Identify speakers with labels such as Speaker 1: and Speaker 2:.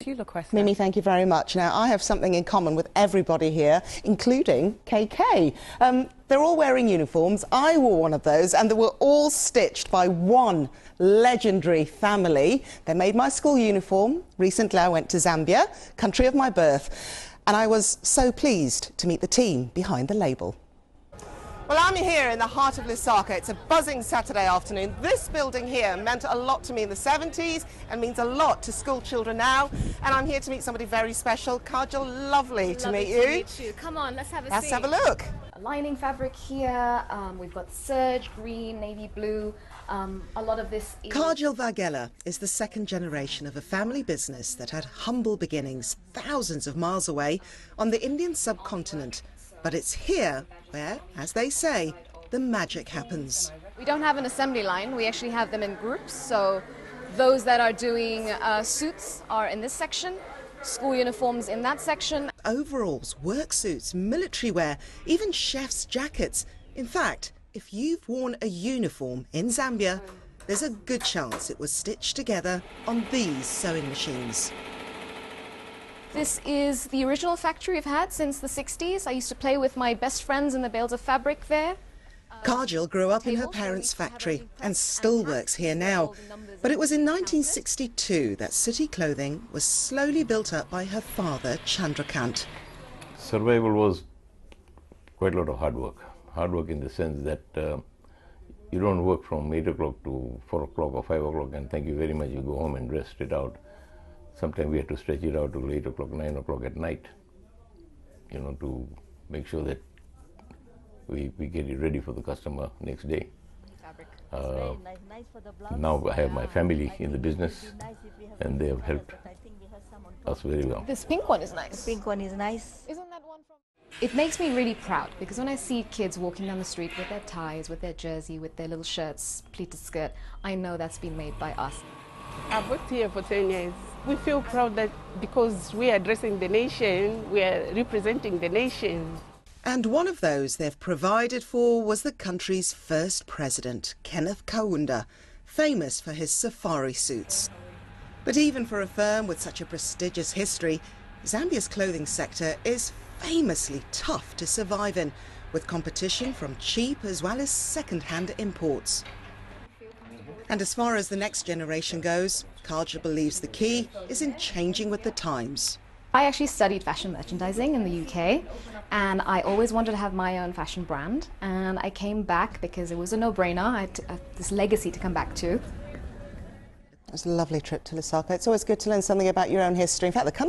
Speaker 1: You look West.
Speaker 2: Mimi, thank you very much. Now, I have something in common with everybody here, including KK. They're all wearing uniforms. I wore one of those, and they were all stitched by one legendary family. They made my school uniform. Recently, I went to Zambia, country of my birth, and I was so pleased to meet the team behind the label. Well, I'm here in the heart of Lusaka. It's a buzzing Saturday afternoon. This building here meant a lot to me in the 70s and means a lot to school children now. And I'm here to meet somebody very special. Kajal, lovely to meet you.
Speaker 3: Come on, let's have a
Speaker 2: Let's
Speaker 3: seat.
Speaker 2: have a look.
Speaker 3: A lining fabric here. We've got serge, green, navy blue. A lot of this is...
Speaker 2: Kajal Vagela is the second generation of a family business that had humble beginnings thousands of miles away on the Indian subcontinent. But it's here where, as they say, the magic happens.
Speaker 3: We don't have an assembly line. We actually have them in groups. So those that are doing suits are in this section, school uniforms in that section.
Speaker 2: Overalls, work suits, military wear, even chef's jackets. In fact, if you've worn a uniform in Zambia, there's a good chance it was stitched together on these sewing machines.
Speaker 3: This is the original factory we've had since the 60s. I used to play with my best friends in the bales of fabric there.
Speaker 2: Kajal grew up in her parents' factory and still works here now. But it was in 1962 that City Clothing was slowly built up by her father, Chandrakant.
Speaker 4: Survival was quite a lot of hard work. Hard work in the sense that you don't work from 8 o'clock to 4 o'clock or 5 o'clock and thank you very much, you go home and rest it out. Sometimes we had to stretch it out to 8 o'clock, 9 o'clock at night, you know, to make sure that we get it ready for the customer next day. Now I have my family in the business and they have helped us very well.
Speaker 3: This pink one is nice.
Speaker 5: The pink one is nice.
Speaker 3: Isn't that one from... It makes me really proud because when I see kids walking down the street with their ties, with their jersey, with their little shirts, pleated skirt, I know that's been made by us.
Speaker 1: I've worked here for 10 years. We feel proud that because we are addressing the nation, we are representing the nation.
Speaker 2: And one of those they've provided for was the country's first president, Kenneth Kaunda, famous for his safari suits. But even for a firm with such a prestigious history, Zambia's clothing sector is famously tough to survive in, with competition from cheap as well as second-hand imports. And as far as the next generation goes, Kajal believes the key is in changing with the times.
Speaker 3: I actually studied fashion merchandising in the UK and I always wanted to have my own fashion brand, and I came back because it was a no-brainer. I had this legacy to come back to.
Speaker 2: It was a lovely trip to Lusaka. It's always good to learn something about your own history. In fact, the country